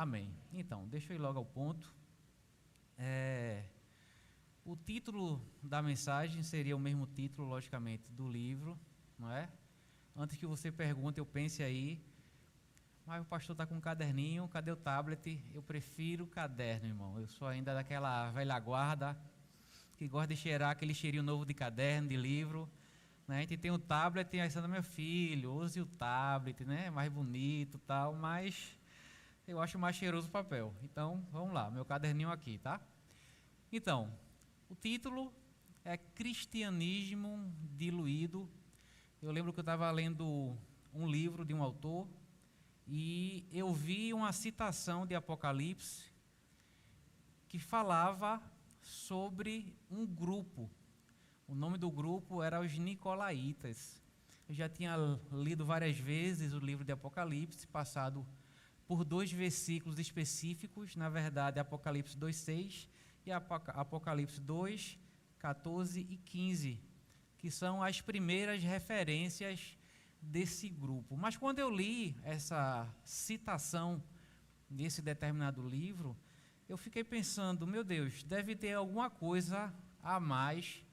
Amém. Então, deixa eu ir logo ao ponto. O título da mensagem seria o mesmo título, logicamente, do livro, não é? Antes que você pergunte, eu pense aí, mas o pastor está com um caderninho, cadê o tablet? Eu prefiro caderno, irmão. Eu sou ainda daquela velha guarda que gosta de cheirar aquele cheirinho novo de caderno, de livro. Né? A gente tem o tablet, aí sendo meu filho, use o tablet, né? Mais bonito e tal, mas eu acho mais cheiroso o papel. Então, vamos lá, meu caderninho aqui, tá? Então, o título é Cristianismo Diluído. Eu lembro que eu estava lendo um livro de um autor e eu vi uma citação de Apocalipse que falava sobre um grupo. O nome do grupo era os Nicolaítas. Eu já tinha lido várias vezes o livro de Apocalipse, passado por 2 versículos específicos, na verdade Apocalipse 2:6 e Apocalipse 2:14 e 15, que são as primeiras referências desse grupo. Mas quando eu li essa citação desse determinado livro, eu fiquei pensando, meu Deus, deve ter alguma coisa a mais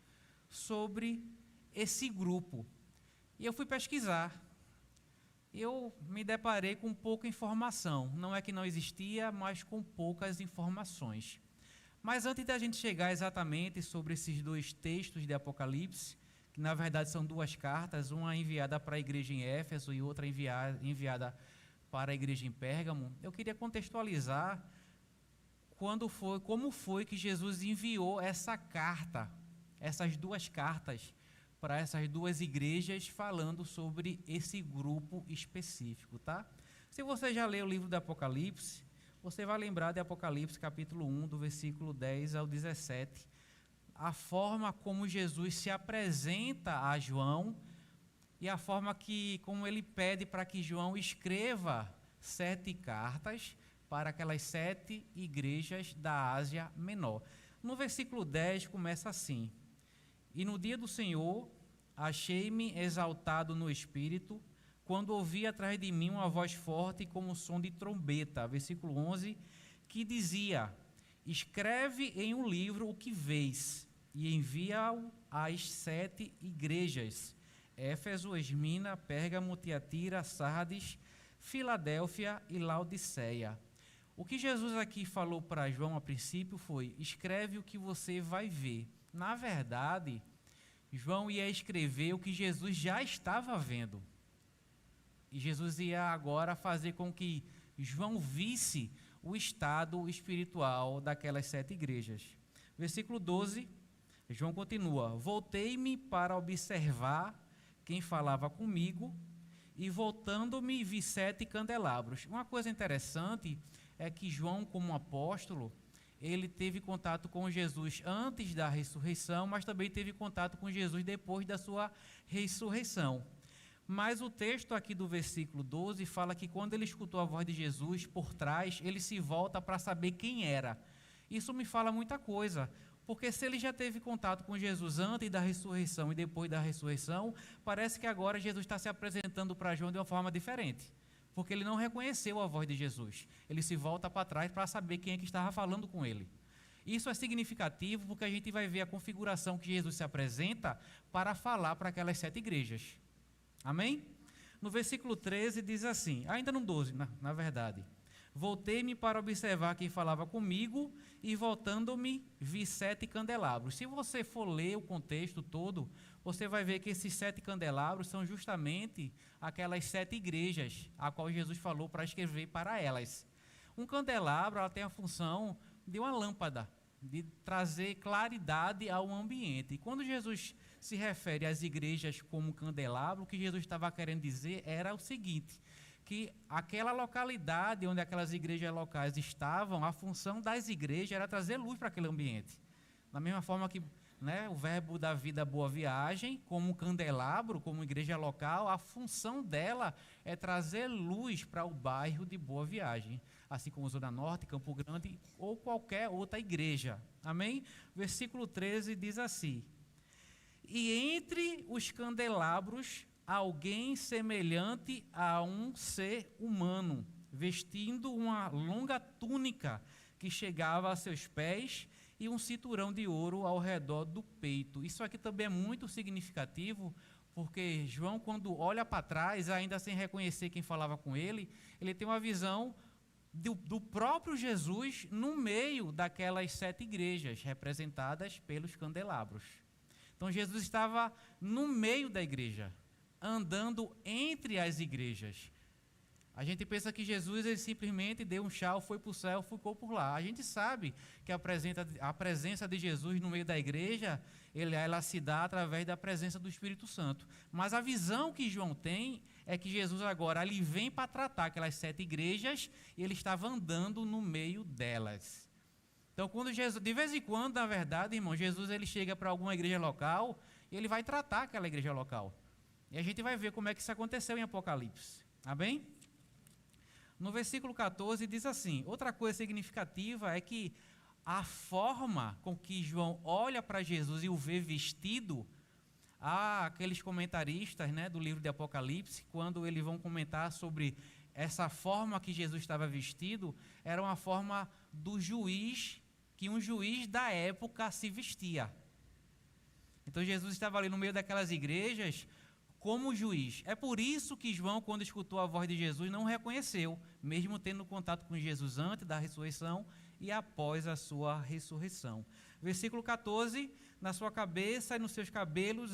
sobre esse grupo. E eu fui pesquisar. Eu me deparei com pouca informação. Não é que não existia, mas com poucas informações. Mas antes da gente chegar exatamente sobre esses 2 textos de Apocalipse, que na verdade são 2 cartas, uma enviada para a igreja em Éfeso e outra enviada para a igreja em Pérgamo, eu queria contextualizar como foi que Jesus enviou essa carta, essas 2 cartas, para essas 2 igrejas, falando sobre esse grupo específico, tá? Se você já leu o livro do Apocalipse, você vai lembrar de Apocalipse capítulo 1, do versículo 10 ao 17, a forma como Jesus se apresenta a João e a forma como ele pede para que João escreva 7 cartas para aquelas 7 igrejas da Ásia Menor. No versículo 10 começa assim: E no dia do Senhor achei-me exaltado no Espírito, quando ouvi atrás de mim uma voz forte como som de trombeta, versículo 11, que dizia: Escreve em um livro o que vês, e envia-o às 7 igrejas: Éfeso, Esmina, Pérgamo, Tiatira, Sardes, Filadélfia e Laodiceia. O que Jesus aqui falou para João a princípio foi: escreve o que você vai ver. Na verdade, João ia escrever o que Jesus já estava vendo. E Jesus ia agora fazer com que João visse o estado espiritual daquelas 7 igrejas. Versículo 12, João continua: Voltei-me para observar quem falava comigo, e voltando-me vi 7 candelabros. Uma coisa interessante é que João, como apóstolo, ele teve contato com Jesus antes da ressurreição, mas também teve contato com Jesus depois da sua ressurreição. Mas o texto aqui do versículo 12 fala que quando ele escutou a voz de Jesus por trás, ele se volta para saber quem era. Isso me fala muita coisa, porque se ele já teve contato com Jesus antes da ressurreição e depois da ressurreição, parece que agora Jesus está se apresentando para João de uma forma diferente, porque ele não reconheceu a voz de Jesus. Ele se volta para trás para saber quem é que estava falando com ele. Isso é significativo porque a gente vai ver a configuração que Jesus se apresenta para falar para aquelas 7 igrejas. Amém? No versículo 13 diz assim, ainda no 12, na verdade: Voltei-me para observar quem falava comigo, e voltando-me vi 7 candelabros. Se você for ler o contexto todo, você vai ver que esses 7 candelabros são justamente aquelas 7 igrejas a qual Jesus falou para escrever para elas. Um candelabro, ela tem a função de uma lâmpada, de trazer claridade ao ambiente. E quando Jesus se refere às igrejas como candelabro, o que Jesus estava querendo dizer era o seguinte: que aquela localidade onde aquelas igrejas locais estavam, a função das igrejas era trazer luz para aquele ambiente. Da mesma forma que, né, o verbo da vida Boa Viagem, como candelabro, como igreja local, a função dela é trazer luz para o bairro de Boa Viagem, assim como Zona Norte, Campo Grande ou qualquer outra igreja. Amém? Versículo 13 diz assim: E entre os candelabros alguém semelhante a um ser humano, vestindo uma longa túnica que chegava a seus pés e um cinturão de ouro ao redor do peito. Isso aqui também é muito significativo, porque João, quando olha para trás, ainda sem reconhecer quem falava com ele, ele tem uma visão do próprio Jesus no meio daquelas 7 igrejas representadas pelos candelabros. Então Jesus estava no meio da igreja, andando entre as igrejas. A gente pensa que Jesus ele simplesmente deu um tchau, foi para o céu, ficou por lá. A gente sabe que a presença de Jesus no meio da igreja, ela se dá através da presença do Espírito Santo. Mas a visão que João tem é que Jesus agora ele vem para tratar aquelas 7 igrejas e ele estava andando no meio delas. Então, quando Jesus, de vez em quando, na verdade, irmão, Jesus ele chega para alguma igreja local e ele vai tratar aquela igreja local. E a gente vai ver como é que isso aconteceu em Apocalipse. Amém? No versículo 14 diz assim, outra coisa significativa é que a forma com que João olha para Jesus e o vê vestido, há aqueles comentaristas, né, do livro de Apocalipse, quando eles vão comentar sobre essa forma que Jesus estava vestido, era uma forma do juiz, que um juiz da época se vestia. Então Jesus estava ali no meio daquelas igrejas como juiz. É por isso que João, quando escutou a voz de Jesus, não reconheceu, mesmo tendo contato com Jesus antes da ressurreição e após a sua ressurreição. Versículo 14, na sua cabeça e nos seus cabelos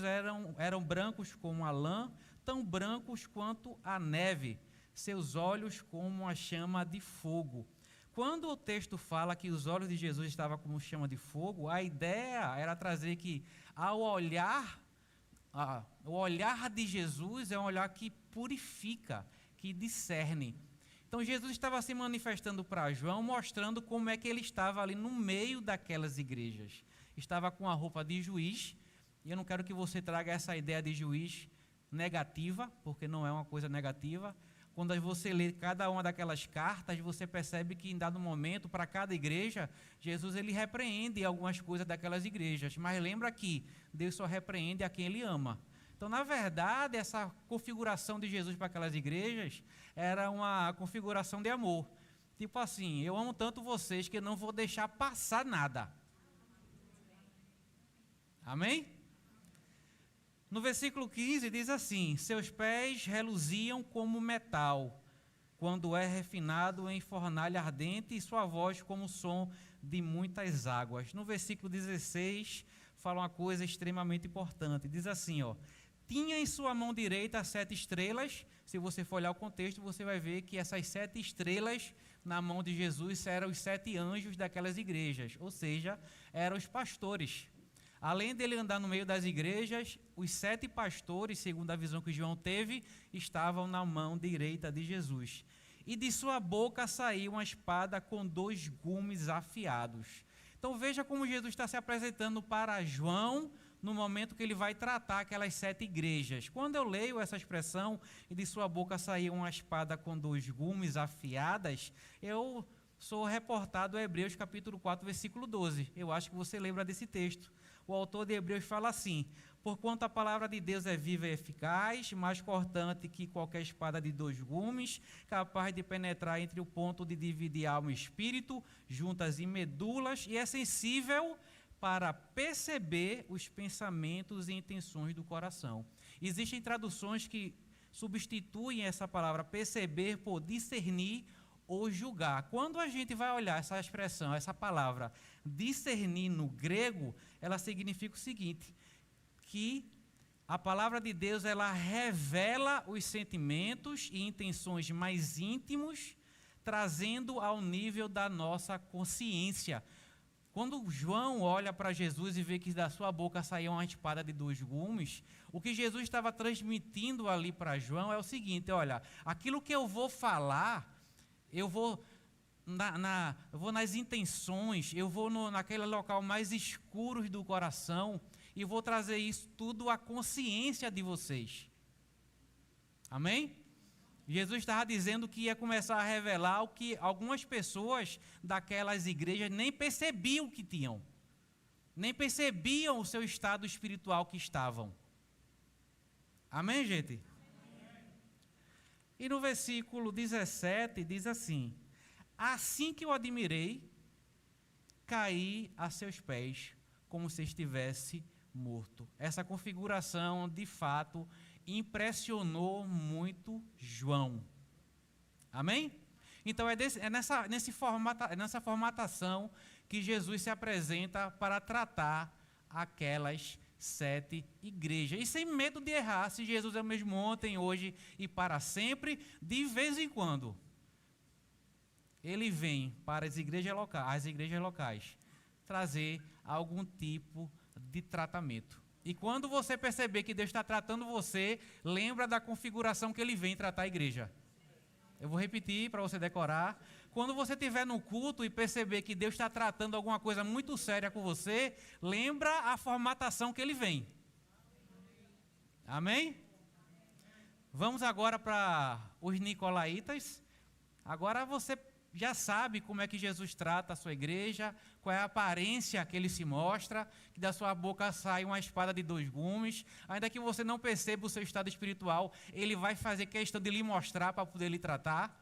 eram brancos como a lã, tão brancos quanto a neve, seus olhos como a chama de fogo. Quando o texto fala que os olhos de Jesus estavam como chama de fogo, a ideia era trazer que ao olhar, o olhar de Jesus é um olhar que purifica, que discerne. Então Jesus estava se manifestando para João, mostrando como é que ele estava ali no meio daquelas igrejas. Estava com a roupa de juiz, e eu não quero que você traga essa ideia de juiz negativa, porque não é uma coisa negativa. Quando você lê cada uma daquelas cartas, você percebe que em dado momento, para cada igreja, Jesus ele repreende algumas coisas daquelas igrejas. Mas lembra que Deus só repreende a quem Ele ama. Então, na verdade, essa configuração de Jesus para aquelas igrejas era uma configuração de amor. Tipo assim, eu amo tanto vocês que eu não vou deixar passar nada. Amém? No versículo 15 diz assim, seus pés reluziam como metal, quando é refinado em fornalha ardente, e sua voz como o som de muitas águas. No versículo 16, fala uma coisa extremamente importante, diz assim, tinha em sua mão direita 7 estrelas, se você for olhar o contexto, você vai ver que essas 7 estrelas na mão de Jesus eram os 7 anjos daquelas igrejas, ou seja, eram os pastores. Além dele andar no meio das igrejas, os 7 pastores, segundo a visão que João teve, estavam na mão direita de Jesus. E de sua boca saiu uma espada com 2 gumes afiados. Então veja como Jesus está se apresentando para João no momento que ele vai tratar aquelas 7 igrejas. Quando eu leio essa expressão, e de sua boca saiu uma espada com 2 gumes afiadas, eu sou reportado a Hebreus capítulo 4, versículo 12. Eu acho que você lembra desse texto. O autor de Hebreus fala assim, porquanto a palavra de Deus é viva e eficaz, mais cortante que qualquer espada de 2 gumes, capaz de penetrar entre o ponto de dividir alma e espírito, juntas e medulas, e é sensível para perceber os pensamentos e intenções do coração. Existem traduções que substituem essa palavra perceber por discernir ou julgar. Quando a gente vai olhar essa expressão, essa palavra discernir no grego, ela significa o seguinte, que a palavra de Deus ela revela os sentimentos e intenções mais íntimos, trazendo ao nível da nossa consciência. Quando João olha para Jesus e vê que da sua boca saiu uma espada de 2 gumes, o que Jesus estava transmitindo ali para João é o seguinte, olha, aquilo que eu vou falar, eu vou nas intenções, eu vou naquele local mais escuro do coração e vou trazer isso tudo à consciência de vocês. Amém? Jesus estava dizendo que ia começar a revelar o que algumas pessoas daquelas igrejas nem percebiam que tinham. Nem percebiam o seu estado espiritual que estavam. Amém, gente? E no versículo 17 diz assim: assim que o admirei, caí a seus pés, como se estivesse morto. Essa configuração, de fato, impressionou muito João. Amém? Então é nessa formatação que Jesus se apresenta para tratar aquelas 7 igrejas. E sem medo de errar, se Jesus é o mesmo ontem, hoje e para sempre, de vez em quando ele vem para as igrejas locais, trazer algum tipo de tratamento. E quando você perceber que Deus está tratando você, lembra da configuração que ele vem tratar a igreja. Eu vou repetir para você decorar. Quando você estiver no culto e perceber que Deus está tratando alguma coisa muito séria com você, lembra a formatação que ele vem. Amém? Vamos agora para os nicolaítas. Agora você já sabe como é que Jesus trata a sua igreja, qual é a aparência que ele se mostra, que da sua boca sai uma espada de 2 gumes. Ainda que você não perceba o seu estado espiritual, ele vai fazer questão de lhe mostrar para poder lhe tratar.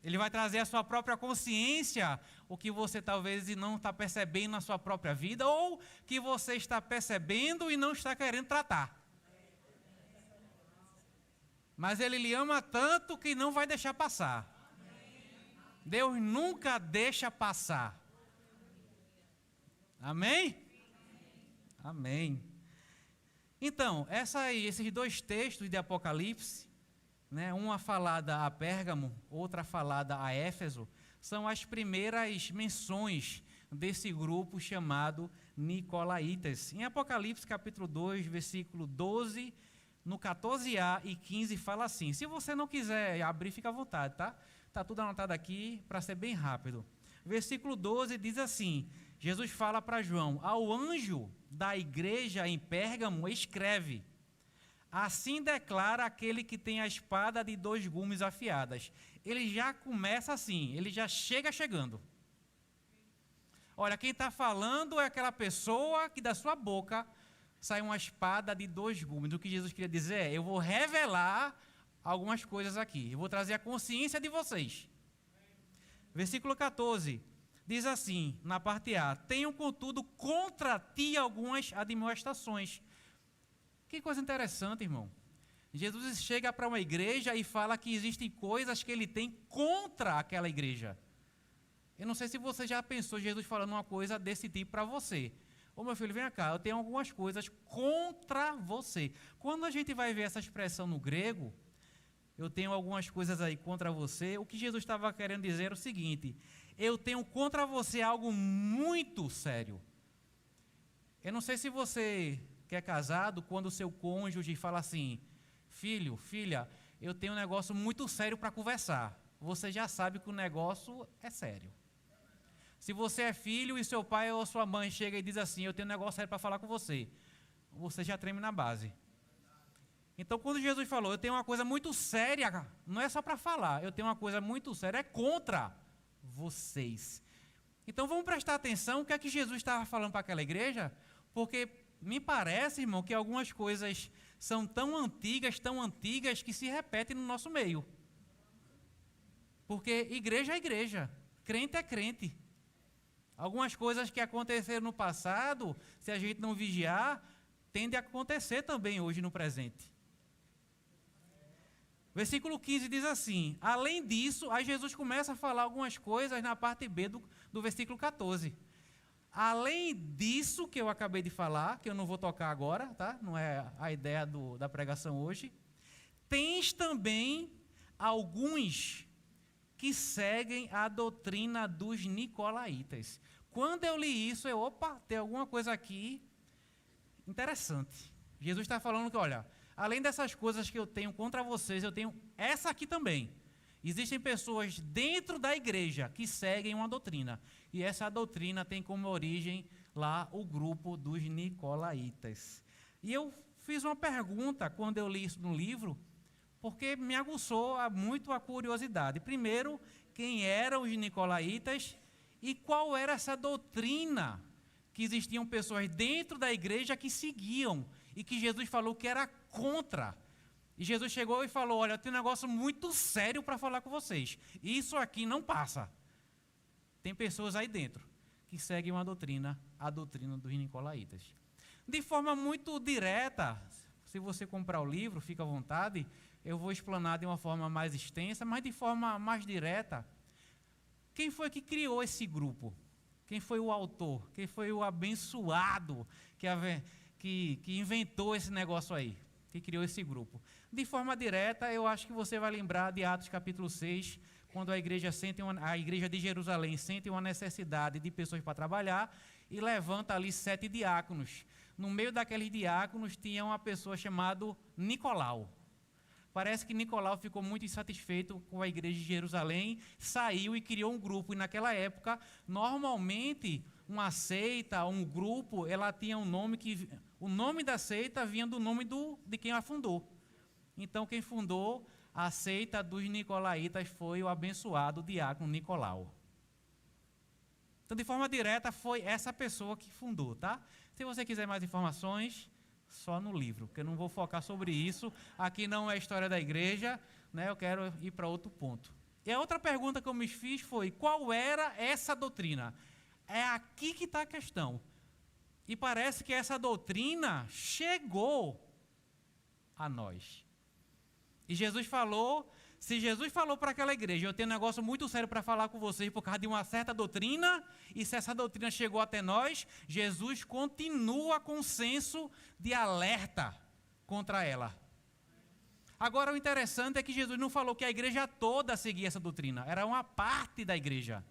Ele vai trazer a sua própria consciência, o que você talvez não está percebendo na sua própria vida, ou que você está percebendo e não está querendo tratar. Mas ele lhe ama tanto que não vai deixar passar. Deus nunca deixa passar. Amém? Amém. Então, esses 2 textos de Apocalipse, né, uma falada a Pérgamo, outra falada a Éfeso, são as primeiras menções desse grupo chamado Nicolaítas. Em Apocalipse capítulo 2, versículo 12, no 14a e 15 fala assim. Se você não quiser abrir, fica à vontade, tá? Está tudo anotado aqui para ser bem rápido. Versículo 12 diz assim: Jesus fala para João: ao anjo da igreja em Pérgamo escreve: assim declara aquele que tem a espada de 2 gumes afiadas. Ele já começa assim, ele já chega chegando. Olha, quem está falando é aquela pessoa que da sua boca sai uma espada de 2 gumes. O que Jesus queria dizer é: eu vou revelar algumas coisas aqui. Eu vou trazer a consciência de vocês. Versículo 14 diz assim, na parte A: tenho contudo contra ti algumas admoestações. Que coisa interessante, irmão. Jesus chega para uma igreja e fala que existem coisas que ele tem contra aquela igreja. Eu não sei se você já pensou Jesus falando uma coisa desse tipo para você. Ô meu filho, vem cá, eu tenho algumas coisas contra você. Quando a gente vai ver essa expressão no grego, eu tenho algumas coisas aí contra você, o que Jesus estava querendo dizer era o seguinte: eu tenho contra você algo muito sério. Eu não sei se você que é casado, quando o seu cônjuge fala assim: filho, filha, eu tenho um negócio muito sério para conversar. Você já sabe que o negócio é sério. Se você é filho e seu pai ou sua mãe chega e diz assim: eu tenho um negócio sério para falar com você, você já treme na base. Então, quando Jesus falou: eu tenho uma coisa muito séria, não é só para falar, eu tenho uma coisa muito séria, é contra vocês. Então, vamos prestar atenção o que é que Jesus estava falando para aquela igreja, porque me parece, irmão, que algumas coisas são tão antigas, que se repetem no nosso meio. Porque igreja é igreja, crente é crente. Algumas coisas que aconteceram no passado, se a gente não vigiar, tende a acontecer também hoje no presente. Versículo 15 diz assim: além disso, aí Jesus começa a falar algumas coisas na parte B do versículo 14. Além disso que eu acabei de falar, que eu não vou tocar agora, tá? Não é a ideia da pregação hoje. Tens também alguns que seguem a doutrina dos nicolaítas. Quando eu li isso, tem alguma coisa aqui interessante. Jesus está falando que, olha, além dessas coisas que eu tenho contra vocês, eu tenho essa aqui também. Existem pessoas dentro da igreja que seguem uma doutrina. E essa doutrina tem como origem lá o grupo dos nicolaítas. E eu fiz uma pergunta quando eu li isso no livro, porque me aguçou muito a curiosidade. Primeiro, quem eram os nicolaítas e qual era essa doutrina que existiam pessoas dentro da igreja que seguiam e que Jesus falou que era contra. E Jesus chegou e falou, olha, eu tenho um negócio muito sério para falar com vocês. Isso aqui não passa. Tem pessoas aí dentro que seguem uma doutrina, a doutrina dos nicolaítas. De forma muito direta, se você comprar o livro, fica à vontade, eu vou explanar de uma forma mais extensa, mas de forma mais direta. Quem foi que criou esse grupo? Quem foi o autor? Quem foi o abençoado que inventou esse negócio aí? Que criou esse grupo? De forma direta, eu acho que você vai lembrar de Atos capítulo 6, quando a igreja de Jerusalém sente uma necessidade de pessoas para trabalhar e levanta ali 7 diáconos. No meio daqueles diáconos tinha uma pessoa chamada Nicolau. Parece que Nicolau ficou muito insatisfeito com a igreja de Jerusalém, saiu e criou um grupo. E naquela época, normalmente, uma seita, um grupo, ela tinha um nome que... O nome da seita vinha do nome de quem a fundou. Então, quem fundou a seita dos nicolaítas foi o abençoado diácono Nicolau. Então, de forma direta, foi essa pessoa que fundou, tá? Se você quiser mais informações, só no livro, porque eu não vou focar sobre isso. Aqui não é a história da igreja, né? Eu quero ir para outro ponto. E a outra pergunta que eu me fiz foi, qual era essa doutrina? É aqui que está a questão. E parece que essa doutrina chegou a nós. E Jesus falou, se Jesus falou para aquela igreja, eu tenho um negócio muito sério para falar com vocês por causa de uma certa doutrina, e se essa doutrina chegou até nós, Jesus continua com um senso de alerta contra ela. Agora o interessante é que Jesus não falou que a igreja toda seguia essa doutrina, era uma parte da igreja.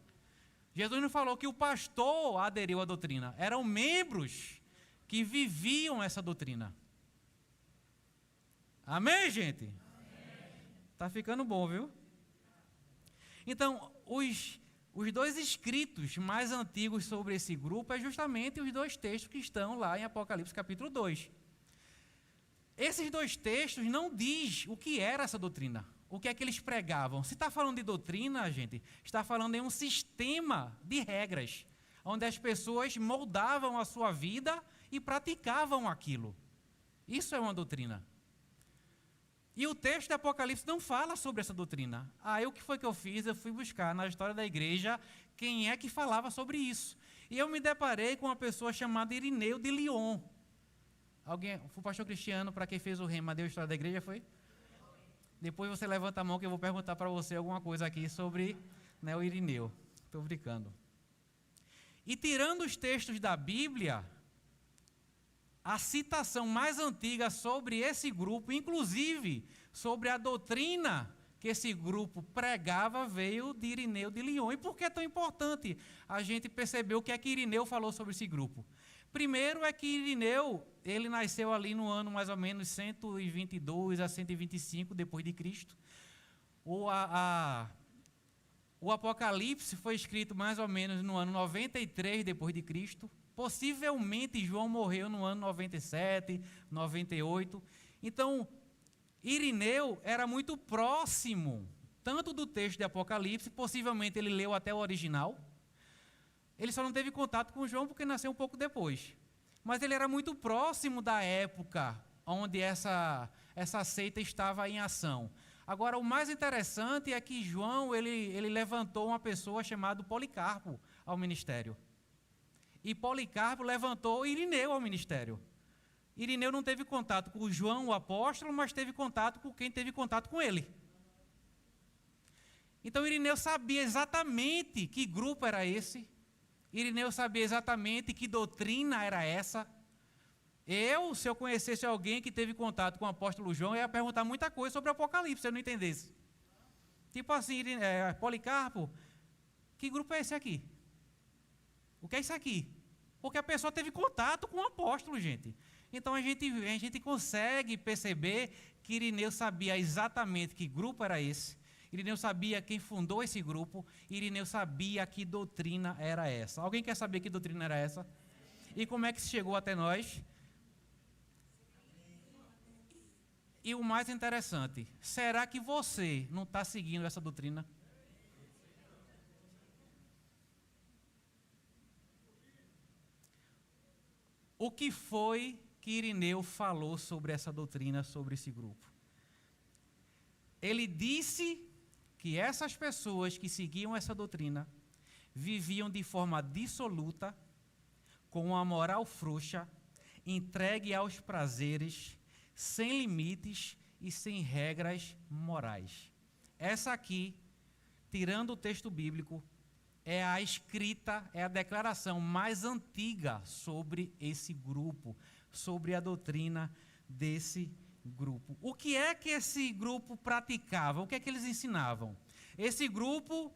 Jesus não falou que o pastor aderiu à doutrina, eram membros que viviam essa doutrina. Amém, gente? Tá ficando bom, viu? Então, os 2 escritos mais antigos sobre esse grupo é justamente os 2 textos que estão lá em Apocalipse capítulo 2. Esses 2 textos não diz o que era essa doutrina, o que é que eles pregavam. Se está falando de doutrina, gente, está falando em um sistema de regras, onde as pessoas moldavam a sua vida e praticavam aquilo. Isso é uma doutrina. E o texto de Apocalipse não fala sobre essa doutrina. Aí o que foi que eu fiz? Eu fui buscar na história da igreja quem é que falava sobre isso. E eu me deparei com uma pessoa chamada Irineu de Lyon. O pastor Cristiano, para quem fez o rema, deu a história da igreja, foi? Depois você levanta a mão que eu vou perguntar para você alguma coisa aqui sobre, né, o Irineu. Estou brincando. E tirando os textos da Bíblia, a citação mais antiga sobre esse grupo, inclusive sobre a doutrina que esse grupo pregava, veio de Irineu de Lyon. E por que é tão importante a gente perceber o que é que Irineu falou sobre esse grupo? Primeiro é que Irineu, ele nasceu ali no ano mais ou menos 122 a 125 depois de Cristo. O Apocalipse foi escrito mais ou menos no ano 93 depois de Cristo. Possivelmente João morreu no ano 97, 98. Então, Irineu era muito próximo, tanto do texto de Apocalipse, possivelmente ele leu até o original. Ele só não teve contato com João porque nasceu um pouco depois. Mas ele era muito próximo da época onde essa seita estava em ação. Agora, o mais interessante é que João, ele levantou uma pessoa chamada Policarpo ao ministério. E Policarpo levantou Irineu ao ministério. Irineu não teve contato com João, o apóstolo, mas teve contato com quem teve contato com ele. Então Irineu sabia exatamente que grupo era esse. Irineu sabia exatamente que doutrina era essa. Se eu conhecesse alguém que teve contato com o apóstolo João, eu ia perguntar muita coisa sobre o Apocalipse, se eu não entendesse. Tipo assim, Policarpo, que grupo é esse aqui? O que é isso aqui? Porque a pessoa teve contato com o apóstolo, gente. Então a gente consegue perceber que Irineu sabia exatamente que grupo era esse. Irineu sabia quem fundou esse grupo. Irineu sabia que doutrina era essa. Alguém quer saber que doutrina era essa? E como é que chegou até nós? E o mais interessante, será que você não está seguindo essa doutrina? O que foi que Irineu falou sobre essa doutrina, sobre esse grupo? Ele disse que essas pessoas que seguiam essa doutrina viviam de forma dissoluta, com uma moral frouxa, entregue aos prazeres, sem limites e sem regras morais. Essa aqui, tirando o texto bíblico, é a escrita, é a declaração mais antiga sobre esse grupo, sobre a doutrina desse grupo. O que é que esse grupo praticava? O que é que eles ensinavam? Esse grupo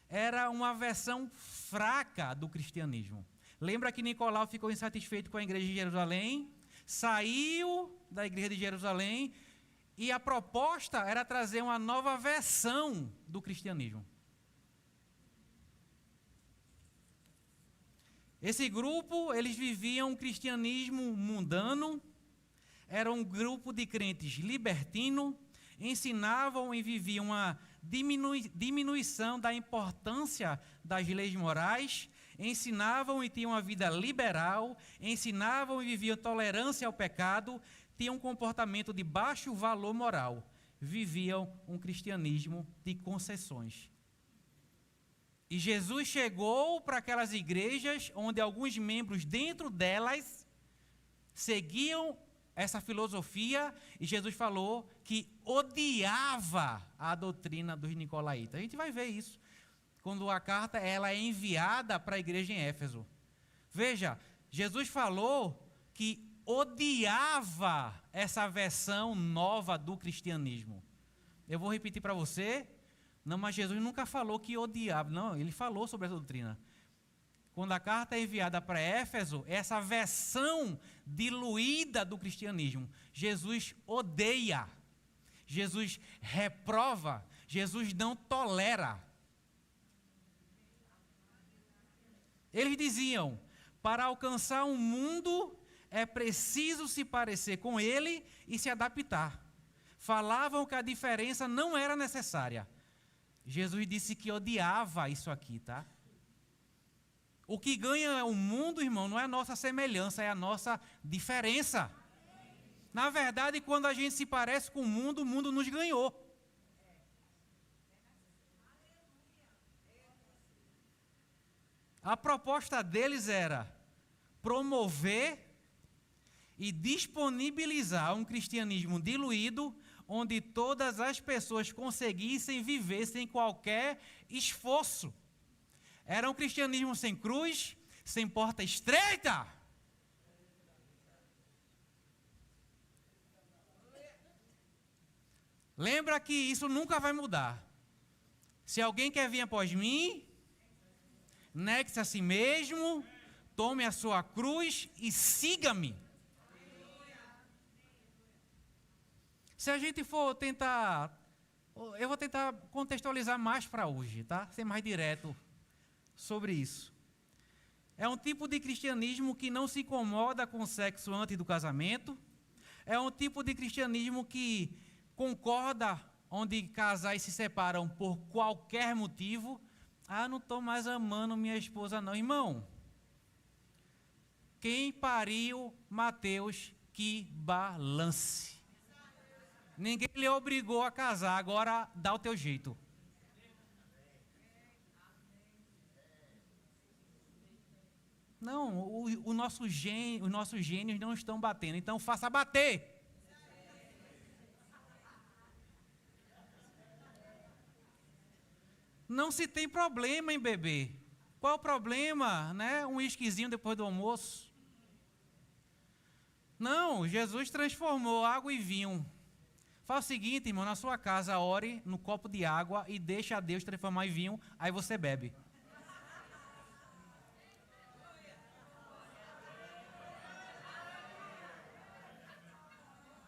era uma versão fraca do cristianismo. Lembra que Nicolau ficou insatisfeito com a igreja de Jerusalém, saiu da igreja de Jerusalém e a proposta era trazer uma nova versão do cristianismo. Esse grupo, eles viviam um cristianismo mundano, era um grupo de crentes libertino, ensinavam e viviam uma diminuição da importância das leis morais, ensinavam e tinham uma vida liberal, ensinavam e viviam tolerância ao pecado, tinham um comportamento de baixo valor moral, viviam um cristianismo de concessões. E Jesus chegou para aquelas igrejas onde alguns membros dentro delas seguiam essa filosofia, e Jesus falou que odiava a doutrina dos nicolaítas. A gente vai ver isso quando a carta ela é enviada para a igreja em Éfeso. Veja, Jesus falou que odiava essa versão nova do cristianismo. Eu vou repetir para você, não, mas Jesus nunca falou que odiava, não, ele falou sobre essa doutrina. Quando a carta é enviada para Éfeso, essa versão diluída do cristianismo, Jesus odeia, Jesus reprova, Jesus não tolera. Eles diziam, para alcançar um mundo é preciso se parecer com ele e se adaptar. Falavam que a diferença não era necessária. Jesus disse que odiava isso aqui, tá? O que ganha o mundo, irmão, não é a nossa semelhança, é a nossa diferença. Na verdade, quando a gente se parece com o mundo nos ganhou. A proposta deles era promover e disponibilizar um cristianismo diluído, onde todas as pessoas conseguissem viver sem qualquer esforço. Era um cristianismo sem cruz, sem porta estreita. Lembra que isso nunca vai mudar. Se alguém quer vir após mim, negue-se a si mesmo, tome a sua cruz e siga-me. Se a gente for tentar, eu vou tentar contextualizar mais para hoje, tá? Ser mais direto sobre isso. É um tipo de cristianismo que não se incomoda com o sexo antes do casamento. É um tipo de cristianismo que concorda onde casais se separam por qualquer motivo. Ah, não estou mais amando minha esposa não. Irmão, quem pariu Mateus que balance. Ninguém lhe obrigou a casar, agora dá o teu jeito. Não, os nossos gênios não estão batendo, então faça bater. Não se tem problema em beber. Qual o problema, né? Um whiskyzinho depois do almoço. Não, Jesus transformou água em vinho. Faz o seguinte, irmão, na sua casa, ore no copo de água e deixa a Deus transformar em vinho, aí você bebe.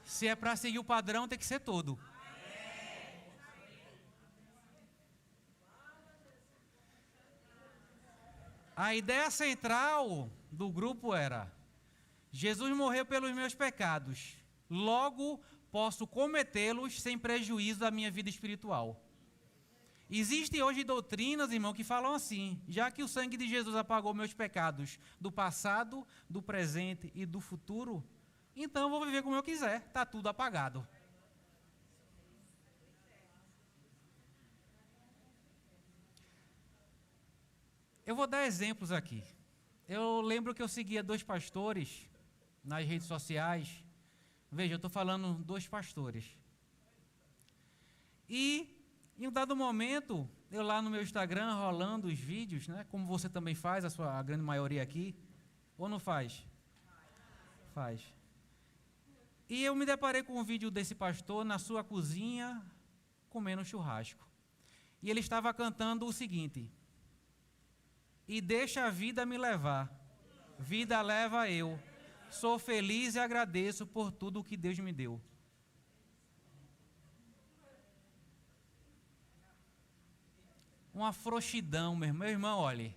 Se é para seguir o padrão, tem que ser todo. A ideia central do grupo era: Jesus morreu pelos meus pecados, logo posso cometê-los sem prejuízo da minha vida espiritual. Existem hoje doutrinas, irmão, que falam assim: já que o sangue de Jesus apagou meus pecados do passado, do presente e do futuro, então eu vou viver como eu quiser, está tudo apagado. Eu vou dar exemplos aqui. Eu lembro que eu seguia 2 pastores nas redes sociais. Veja, eu estou falando 2 pastores. E, em um dado momento, eu lá no meu Instagram, rolando os vídeos, né, como você também faz, a grande maioria aqui, ou não faz? Faz. E eu me deparei com um vídeo desse pastor na sua cozinha, comendo churrasco. E ele estava cantando o seguinte: e deixa a vida me levar, vida leva eu, sou feliz e agradeço por tudo o que Deus me deu. Uma frouxidão, meu irmão, olhe,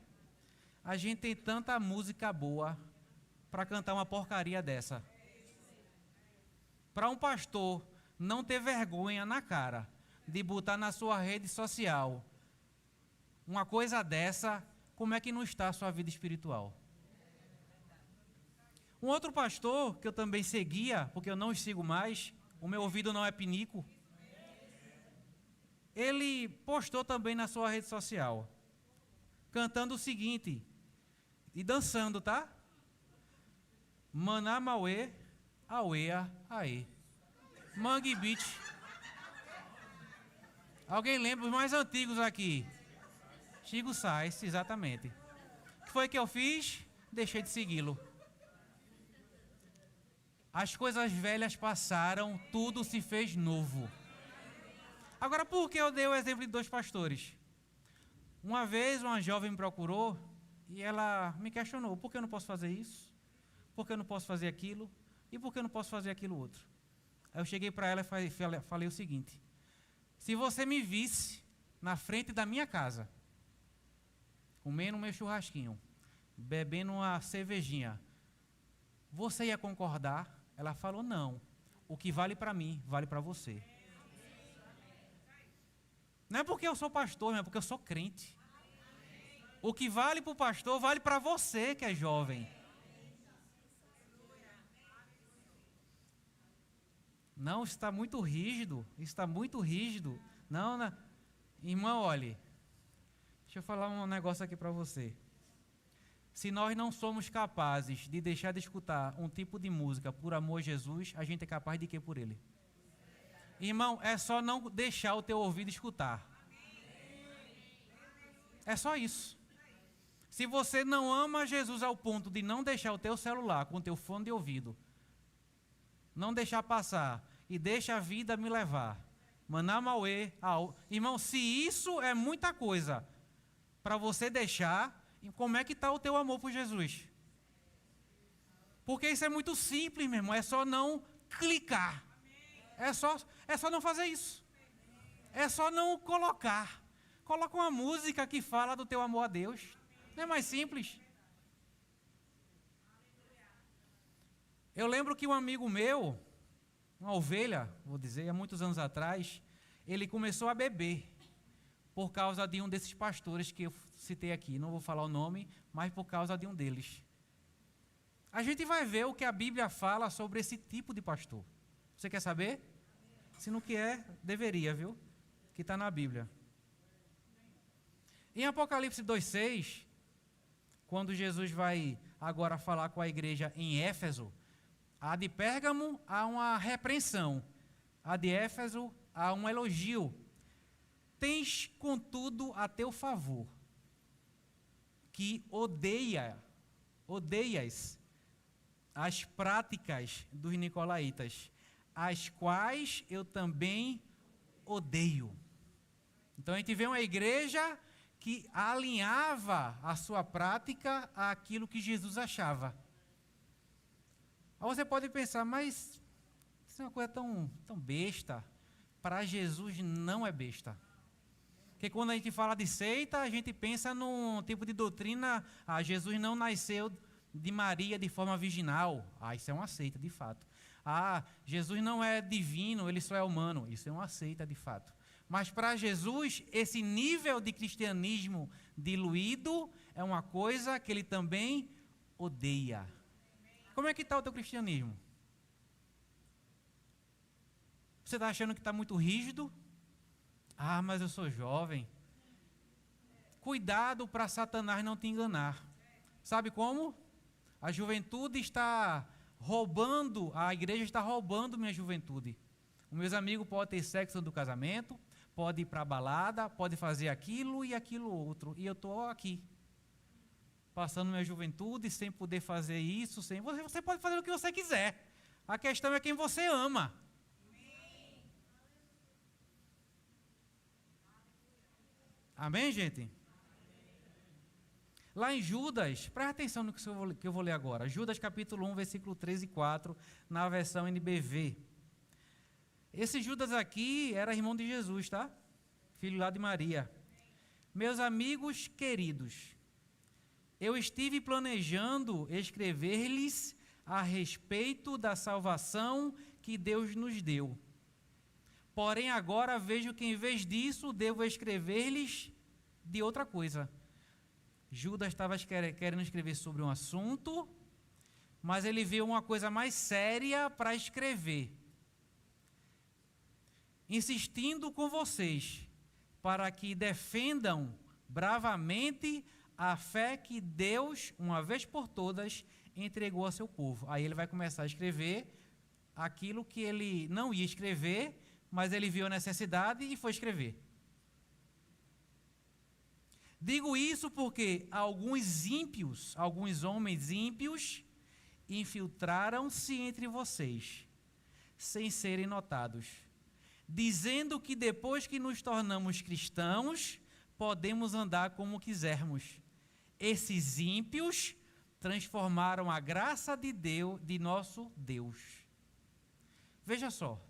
a gente tem tanta música boa para cantar uma porcaria dessa. Para um pastor não ter vergonha na cara de botar na sua rede social uma coisa dessa, como é que não está a sua vida espiritual? Um outro pastor que eu também seguia, porque eu não os sigo mais, o meu ouvido não é pinico, ele postou também na sua rede social, cantando o seguinte, e dançando, tá? Maná Mauê, Auea, Aê. Mangue Beach. Alguém lembra os mais antigos aqui? Chico Sainz, exatamente. O que foi que eu fiz? Deixei de segui-lo. As coisas velhas passaram, tudo se fez novo. Agora, por que eu dei o exemplo de 2 pastores? Uma vez uma jovem me procurou e ela me questionou: por que eu não posso fazer isso? Por que eu não posso fazer aquilo? E por que eu não posso fazer aquilo outro? Aí eu cheguei para ela e falei o seguinte: se você me visse na frente da minha casa, comendo meu churrasquinho, bebendo uma cervejinha, você ia concordar? Ela falou: não, o que vale para mim, vale para você. Não é porque eu sou pastor, não é porque eu sou crente. O que vale para o pastor, vale para você que é jovem. Não, está muito rígido, está muito rígido. Não, não. Irmão, olhe, deixa eu falar um negócio aqui para você. Se nós não somos capazes de deixar de escutar um tipo de música por amor a Jesus, a gente é capaz de quê por ele? Irmão, é só não deixar o teu ouvido escutar. É só isso. Se você não ama Jesus ao ponto de não deixar o teu celular com o teu fone de ouvido, não deixar passar e deixa a vida me levar. Maná Mauê, irmão, se isso é muita coisa para você deixar, como é que está o teu amor por Jesus? Porque isso é muito simples, meu irmão, é só não clicar. É só não fazer isso. É só não colocar. Coloca uma música que fala do teu amor a Deus. Não é mais simples? Eu lembro que um amigo meu, uma ovelha, vou dizer, há muitos anos atrás, ele começou a beber por causa de um desses pastores que eu citei aqui. Não vou falar o nome, mas por causa de um deles. A gente vai ver o que a Bíblia fala sobre esse tipo de pastor. Você quer saber? Se não quer, deveria, viu? Que está na Bíblia. Em Apocalipse 2,6, quando Jesus vai agora falar com a igreja em Éfeso, a de Pérgamo há uma repreensão, a de Éfeso há um elogio. Tens, contudo, a teu favor, que odeias as práticas dos nicolaítas, as quais eu também odeio. Então a gente vê uma igreja que alinhava a sua prática àquilo que Jesus achava. Aí você pode pensar, mas isso é uma coisa tão besta. Para Jesus não é besta. Porque quando a gente fala de seita, a gente pensa num tipo de doutrina, Jesus não nasceu de Maria de forma virginal. Isso é uma seita de fato. Jesus não é divino, ele só é humano. Isso é uma seita de fato. Mas para Jesus, esse nível de cristianismo diluído é uma coisa que ele também odeia. Como é que está o teu cristianismo? Você está achando que está muito rígido? Mas eu sou jovem. Cuidado para Satanás não te enganar. Sabe como? A juventude está roubando, a igreja está roubando minha juventude. Os meus amigos podem ter sexo do casamento, pode ir para a balada, pode fazer aquilo e aquilo outro. E eu estou aqui, passando minha juventude sem poder fazer isso. Você pode fazer o que você quiser. A questão é quem você ama. Amém, gente? Lá em Judas, presta atenção no que eu vou ler agora. Judas capítulo 1, versículo 3 e 4, na versão NBV. Esse Judas aqui era irmão de Jesus, tá? Filho lá de Maria. Meus amigos queridos, eu estive planejando escrever-lhes a respeito da salvação que Deus nos deu. Porém, agora vejo que, em vez disso, devo escrever-lhes de outra coisa. Judas estava querendo escrever sobre um assunto, mas ele viu uma coisa mais séria para escrever. Insistindo com vocês, para que defendam bravamente a fé que Deus, uma vez por todas, entregou a seu povo. Aí ele vai começar a escrever aquilo que ele não ia escrever, mas ele viu a necessidade e foi escrever. Digo isso porque alguns ímpios, alguns homens ímpios, infiltraram-se entre vocês, sem serem notados, dizendo que depois que nos tornamos cristãos, podemos andar como quisermos. Esses ímpios transformaram a graça de Deus, de nosso Deus. Veja só,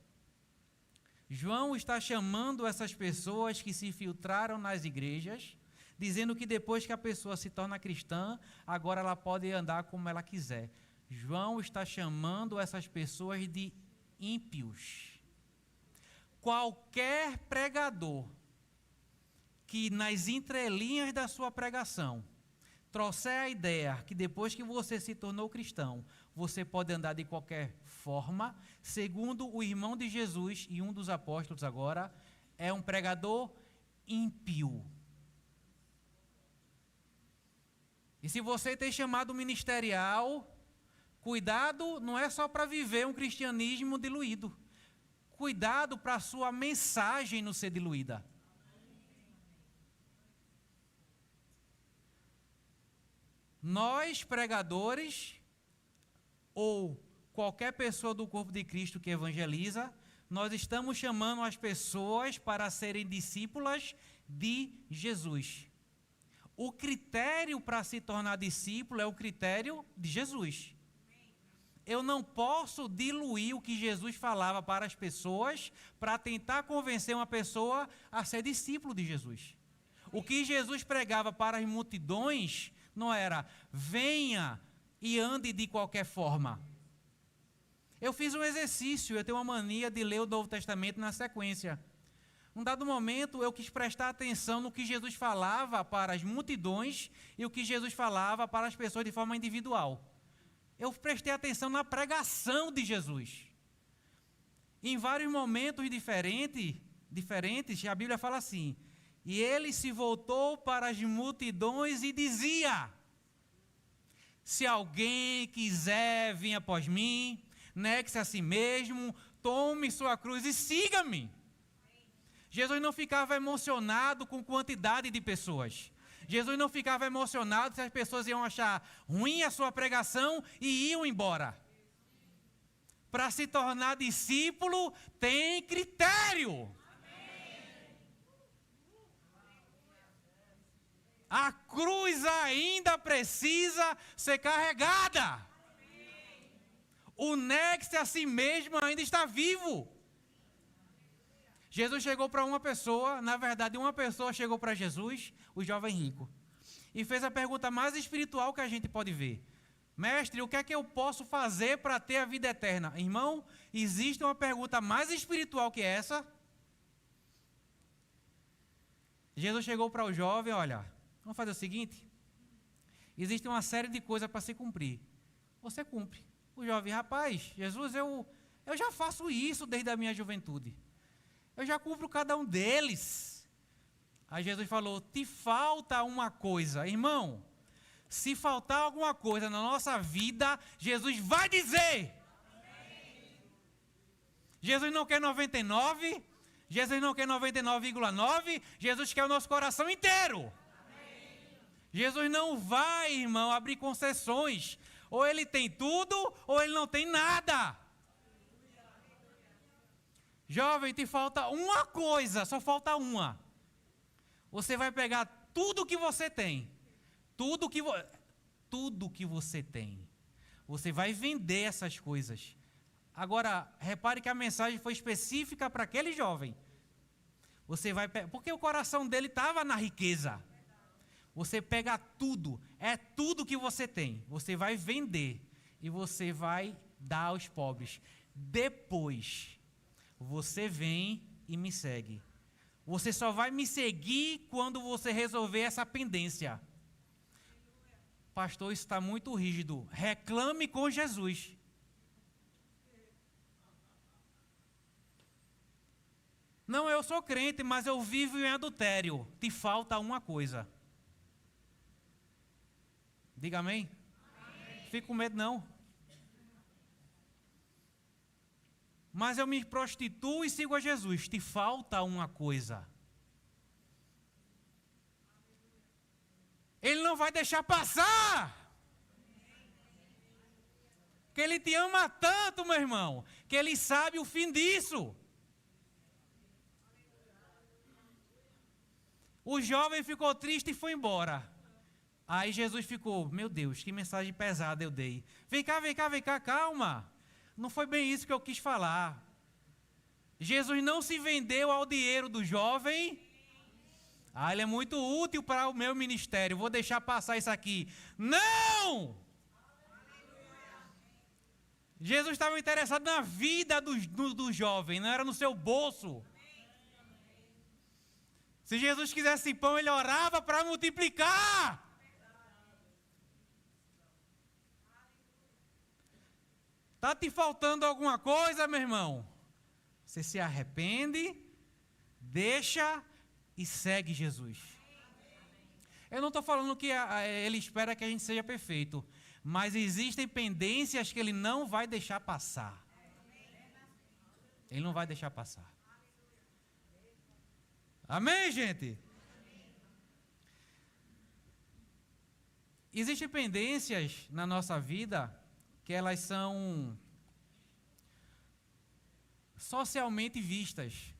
João está chamando essas pessoas que se infiltraram nas igrejas, dizendo que depois que a pessoa se torna cristã, agora ela pode andar como ela quiser. João está chamando essas pessoas de ímpios. Qualquer pregador que nas entrelinhas da sua pregação trouxer a ideia que depois que você se tornou cristão, você pode andar de qualquer forma, segundo o irmão de Jesus e um dos apóstolos agora, é um pregador ímpio. E se você tem chamado ministerial, cuidado, não é só para viver um cristianismo diluído. Cuidado para a sua mensagem não ser diluída. Nós, pregadores, ou qualquer pessoa do corpo de Cristo que evangeliza, nós estamos chamando as pessoas para serem discípulas de Jesus. O critério para se tornar discípulo é o critério de Jesus. Eu não posso diluir o que Jesus falava para as pessoas para tentar convencer uma pessoa a ser discípulo de Jesus. O que Jesus pregava para as multidões não era venha e ande de qualquer forma. Eu fiz um exercício, eu tenho uma mania de ler o Novo Testamento na sequência. Num dado momento, eu quis prestar atenção no que Jesus falava para as multidões e o que Jesus falava para as pessoas de forma individual. Eu prestei atenção na pregação de Jesus. Em vários momentos diferentes, a Bíblia fala assim, e ele se voltou para as multidões e dizia, se alguém quiser vir após mim, negue-se a si mesmo, tome sua cruz e siga-me. Jesus não ficava emocionado com quantidade de pessoas. Jesus não ficava emocionado se as pessoas iam achar ruim a sua pregação e iam embora. Para se tornar discípulo, tem critério. A cruz ainda precisa ser carregada. O negue-se a si mesmo ainda está vivo. Jesus chegou para uma pessoa, na verdade uma pessoa chegou para Jesus, o jovem rico, e fez a pergunta mais espiritual que a gente pode ver. Mestre, o que é que eu posso fazer para ter a vida eterna? Irmão, existe uma pergunta mais espiritual que essa? Jesus chegou para o jovem, olha, vamos fazer o seguinte, existe uma série de coisas para se cumprir. Você cumpre. O jovem, rapaz, Jesus, eu já faço isso desde a minha juventude. Eu já cumpro cada um deles. Aí Jesus falou, te falta uma coisa. Irmão, se faltar alguma coisa na nossa vida, Jesus vai dizer. Jesus não quer 99, Jesus não quer 99,9, Jesus quer o nosso coração inteiro. Jesus não vai, irmão, abrir concessões. Ou ele tem tudo, ou ele não tem nada. Jovem, te falta uma coisa, só falta uma. Você vai pegar tudo que você tem. Tudo que você tem. Você vai vender essas coisas. Agora, repare que a mensagem foi específica para aquele jovem. Você vai porque o coração dele estava na riqueza. Você pega tudo, é tudo que você tem. Você vai vender e você vai dar aos pobres. Depois, você vem e me segue. Você só vai me seguir quando você resolver essa pendência. Pastor, isso está muito rígido. Reclame com Jesus. Não, eu sou crente, mas eu vivo em adultério. Te falta uma coisa. Diga amém. Fique com medo não. Mas eu me prostituo e sigo a Jesus. Te falta uma coisa. Ele não vai deixar passar. Porque Ele te ama tanto, meu irmão, que Ele sabe o fim disso. O jovem ficou triste e foi embora. Aí Jesus ficou, meu Deus, que mensagem pesada eu dei. Vem cá, calma. Não foi bem isso que eu quis falar. Jesus não se vendeu ao dinheiro do jovem. Ele é muito útil para o meu ministério. Vou deixar passar isso aqui. Não! Jesus estava interessado na vida do jovem, não era no seu bolso. Se Jesus quisesse pão, Ele orava para multiplicar. Está te faltando alguma coisa, meu irmão? Você se arrepende, deixa e segue Jesus. Eu não estou falando que Ele espera que a gente seja perfeito, mas existem pendências que Ele não vai deixar passar. Ele não vai deixar passar. Amém, gente? Existem pendências na nossa vida que elas são socialmente vistas.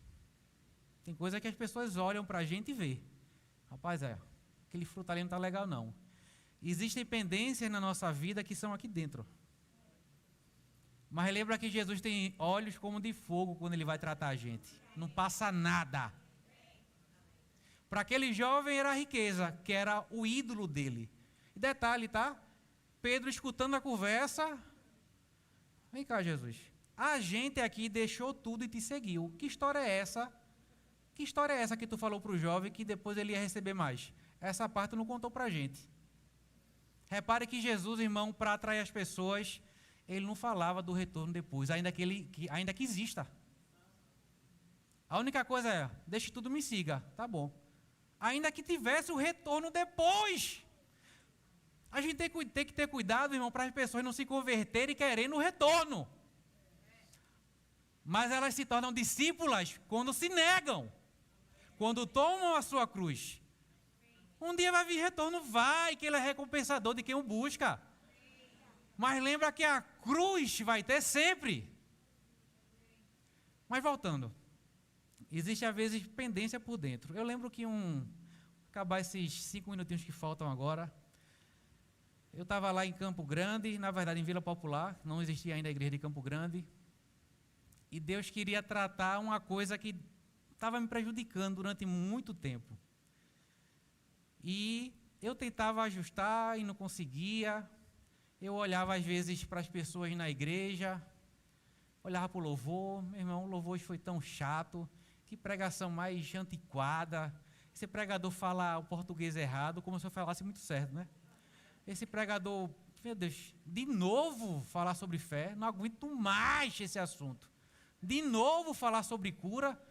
Tem coisa que as pessoas olham para a gente e vê. Rapaz, aquele fruto ali não está legal não. Existem pendências na nossa vida que são aqui dentro. Mas lembra que Jesus tem olhos como de fogo quando Ele vai tratar a gente. Não passa nada. Para aquele jovem era a riqueza, que era o ídolo dele. E detalhe, tá? Pedro escutando a conversa. Vem cá, Jesus. A gente aqui deixou tudo e te seguiu. Que história é essa? Que história é essa que tu falou para o jovem que depois ele ia receber mais? Essa parte não contou para a gente. Repare que Jesus, irmão, para atrair as pessoas, Ele não falava do retorno depois, ainda que exista. A única coisa é, deixe tudo, me siga. Tá bom. Ainda que tivesse o retorno depois. A gente tem que ter cuidado, irmão, para as pessoas não se converterem querendo o retorno. Mas elas se tornam discípulas quando se negam. Quando tomam a sua cruz. Um dia vai vir retorno, vai, que Ele é recompensador de quem o busca. Mas lembra que a cruz vai ter sempre. Mas voltando. Existe às vezes pendência por dentro. Eu lembro que acabar esses 5 minutinhos que faltam agora, eu estava lá em Campo Grande, na verdade em Vila Popular, não existia ainda a igreja de Campo Grande, e Deus queria tratar uma coisa que estava me prejudicando durante muito tempo. E eu tentava ajustar e não conseguia. Eu olhava às vezes para as pessoas na igreja, olhava para o louvor, meu irmão, o louvor hoje foi tão chato, que pregação mais antiquada, esse pregador fala o português errado, como se eu falasse muito certo, né? Esse pregador, meu Deus, de novo falar sobre fé, não aguento mais esse assunto. De novo falar sobre cura.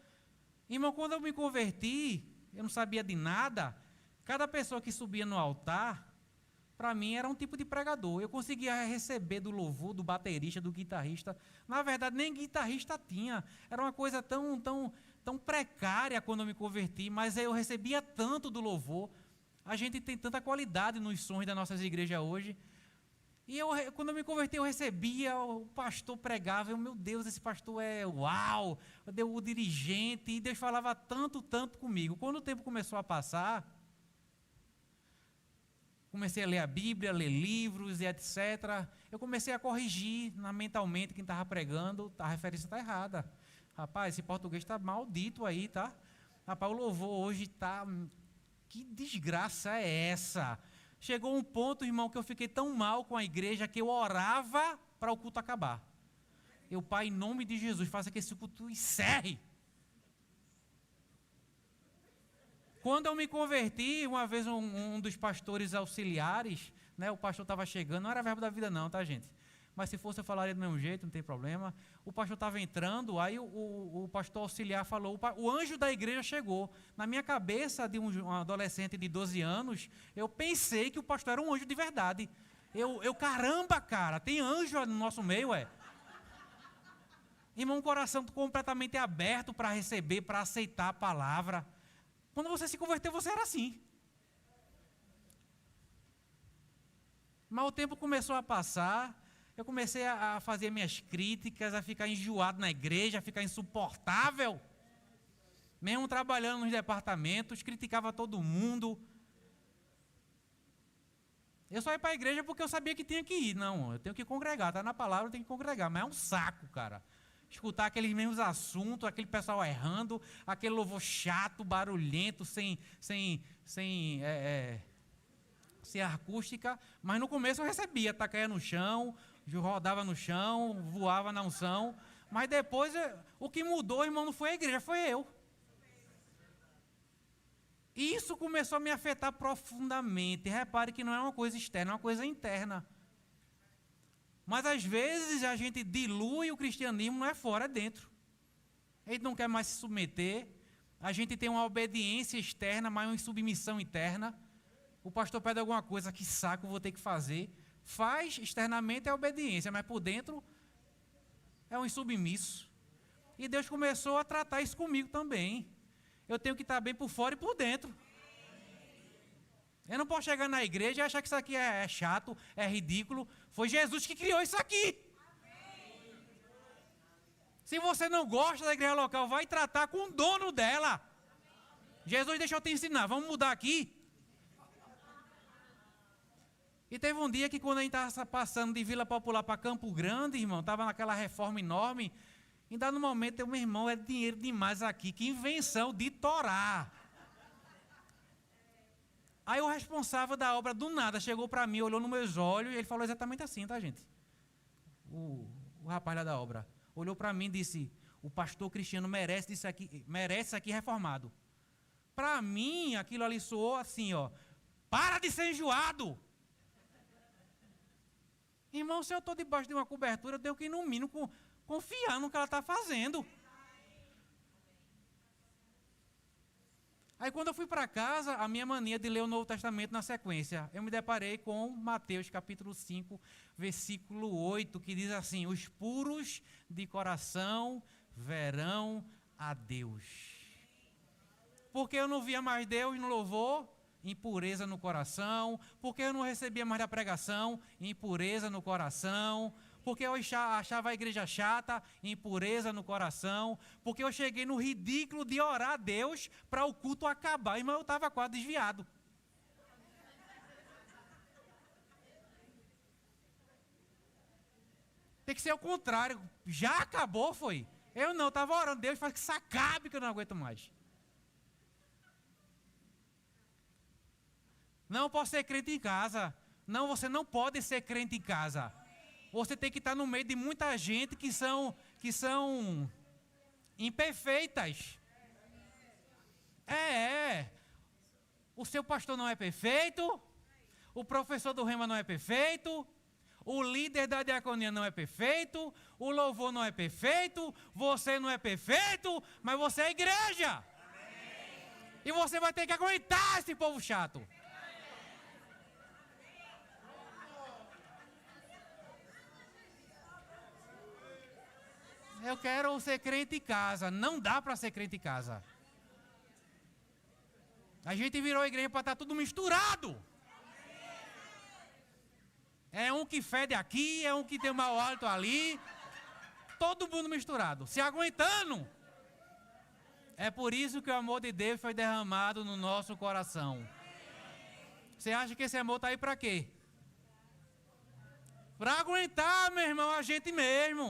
Irmão, quando eu me converti, eu não sabia de nada. Cada pessoa que subia no altar, para mim era um tipo de pregador. Eu conseguia receber do louvor, do baterista, do guitarrista. Na verdade, nem guitarrista tinha. Era uma coisa tão precária quando eu me converti, mas eu recebia tanto do louvor. A gente tem tanta qualidade nos sons das nossas igrejas hoje. E quando eu me converti, eu recebia, o pastor pregava, meu Deus, esse pastor é uau, o dirigente, e Deus falava tanto comigo. Quando o tempo começou a passar, comecei a ler a Bíblia, ler livros e etc. Eu comecei a corrigir mentalmente quem estava pregando, a referência está errada. Rapaz, esse português está maldito aí, tá? Rapaz, o louvor hoje está... Que desgraça é essa? Chegou um ponto, irmão, que eu fiquei tão mal com a igreja que eu orava para o culto acabar. Pai, em nome de Jesus, faça que esse culto encerre. Quando eu me converti, uma vez um dos pastores auxiliares, né, o pastor estava chegando, não era Verbo da Vida não, tá, gente? Mas se fosse eu falaria do mesmo jeito, não tem problema. O pastor estava entrando, aí o pastor auxiliar falou, o anjo da igreja chegou. Na minha cabeça, de um adolescente de 12 anos, eu pensei que o pastor era um anjo de verdade. Caramba, cara, tem anjo no nosso meio, Irmão, um coração completamente aberto para receber, para aceitar a palavra. Quando você se converteu, você era assim. Mas o tempo começou a passar, eu comecei a fazer minhas críticas, a ficar enjoado na igreja, a ficar insuportável. Mesmo trabalhando nos departamentos, criticava todo mundo. Eu só ia para a igreja porque eu sabia que tinha que ir. Não, eu tenho que congregar, está na palavra, eu tenho que congregar. Mas é um saco, cara. Escutar aqueles mesmos assuntos, aquele pessoal errando, aquele louvor chato, barulhento, sem acústica. Mas no começo eu recebia, caía no chão, rodava no chão, voava na unção. Mas depois, o que mudou, irmão, não foi a igreja, foi eu. E isso começou a me afetar profundamente. Repare que não é uma coisa externa, é uma coisa interna. Mas às vezes a gente dilui o cristianismo, não é fora, é dentro. A gente não quer mais se submeter. A gente tem uma obediência externa, mas uma insubmissão interna. O pastor pede alguma coisa, que saco, vou ter que fazer. Faz, externamente é obediência, mas por dentro é um insubmisso. E Deus começou a tratar isso comigo também. Eu tenho que estar bem por fora e por dentro. Eu não posso chegar na igreja e achar que isso aqui é chato, é ridículo. Foi Jesus que criou isso aqui. Se você não gosta da igreja local, vai tratar com o dono dela. Jesus, deixa eu te ensinar, vamos mudar aqui. E teve um dia que quando a gente estava passando de Vila Popular para Campo Grande, irmão, estava naquela reforma enorme. Em dado momento, meu irmão, é dinheiro demais aqui, que invenção de torar. Aí o responsável da obra, do nada, chegou para mim, olhou nos meus olhos, e ele falou exatamente assim, tá, gente? O rapaz lá da obra olhou para mim e disse, o pastor Cristiano merece isso aqui reformado. Para mim, aquilo ali soou assim, para de ser enjoado. Irmão, se eu estou debaixo de uma cobertura, eu tenho que, no mínimo, confiar no que ela está fazendo. Aí quando eu fui para casa, a minha mania de ler o Novo Testamento na sequência, eu me deparei com Mateus capítulo 5, versículo 8, que diz assim, os puros de coração verão a Deus. Porque eu não via mais Deus no louvor, impureza no coração. Porque eu não recebia mais da pregação, impureza no coração. Porque eu achava a igreja chata, impureza no coração. Porque eu cheguei no ridículo de orar a Deus para o culto acabar. Irmão, eu estava quase desviado. Tem que ser o contrário. Já acabou, foi? Eu não, estava orando. Deus faz que isso acabe, que eu não aguento mais. Não posso ser crente em casa. Não, você não pode ser crente em casa. Você tem que estar no meio de muita gente que são imperfeitas. O seu pastor não é perfeito, o professor do rema não é perfeito, o líder da diaconia não é perfeito, o louvor não é perfeito, você não é perfeito, mas você é igreja. E você vai ter que aguentar esse povo chato. Eu quero ser crente em casa. Não dá para ser crente em casa. A gente virou a igreja para estar tudo misturado. É um que fede aqui, é um que tem mau hálito ali. Todo mundo misturado, se aguentando. É por isso que o amor de Deus foi derramado no nosso coração. Você acha que esse amor está aí para quê? Para aguentar, meu irmão, a gente mesmo.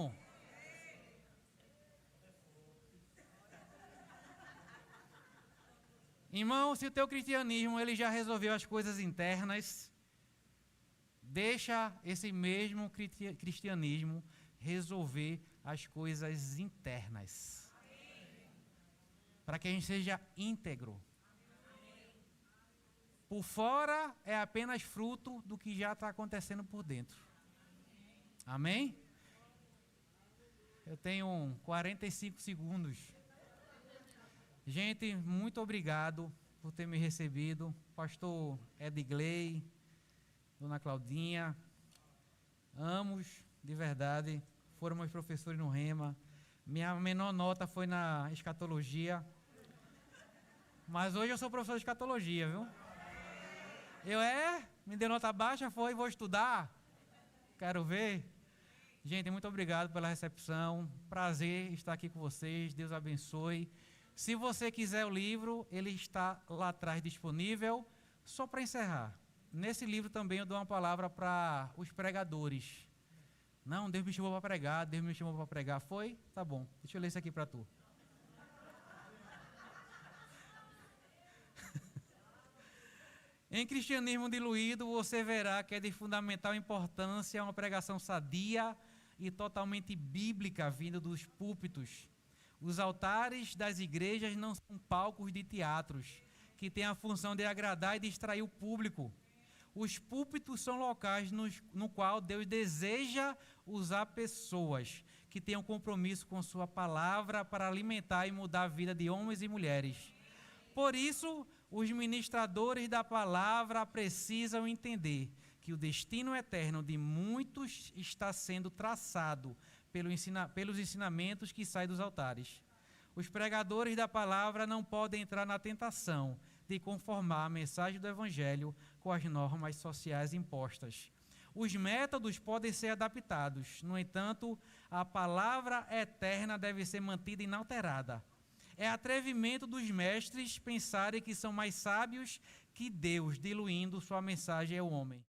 Irmão, se o teu cristianismo ele já resolveu as coisas internas, deixa esse mesmo cristianismo resolver as coisas internas. Para que a gente seja íntegro. Por fora é apenas fruto do que já está acontecendo por dentro. Amém? Eu tenho 45 segundos. Gente, muito obrigado por ter me recebido. Pastor Edgley, Dona Claudinha, ambos, de verdade, foram meus professores no Rema. Minha menor nota foi na escatologia. Mas hoje eu sou professor de escatologia, viu? Me deu nota baixa, vou estudar. Quero ver. Gente, muito obrigado pela recepção. Prazer estar aqui com vocês. Deus abençoe. Se você quiser o livro, ele está lá atrás disponível. Só para encerrar. Nesse livro também eu dou uma palavra para os pregadores. Não, Deus me chamou para pregar, Deus me chamou para pregar. Foi? Tá bom. Deixa eu ler isso aqui para tu. Em cristianismo diluído, você verá que é de fundamental importância uma pregação sadia e totalmente bíblica vinda dos púlpitos. Os altares das igrejas não são palcos de teatros, que têm a função de agradar e distrair o público. Os púlpitos são locais no qual Deus deseja usar pessoas que tenham compromisso com sua palavra para alimentar e mudar a vida de homens e mulheres. Por isso, os ministradores da palavra precisam entender que o destino eterno de muitos está sendo traçado pelos ensinamentos que saem dos altares. Os pregadores da palavra não podem entrar na tentação de conformar a mensagem do Evangelho com as normas sociais impostas. Os métodos podem ser adaptados, no entanto, a palavra eterna deve ser mantida inalterada. É atrevimento dos mestres pensarem que são mais sábios que Deus, diluindo sua mensagem ao homem.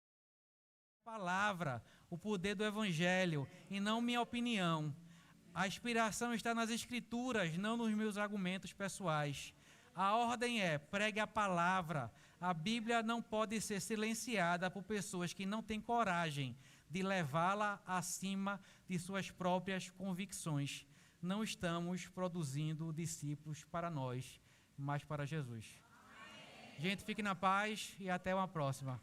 A palavra, o poder do Evangelho, e não minha opinião. A inspiração está nas Escrituras, não nos meus argumentos pessoais. A ordem é: pregue a palavra. A Bíblia não pode ser silenciada por pessoas que não têm coragem de levá-la acima de suas próprias convicções. Não estamos produzindo discípulos para nós, mas para Jesus. Gente, fique na paz e até uma próxima.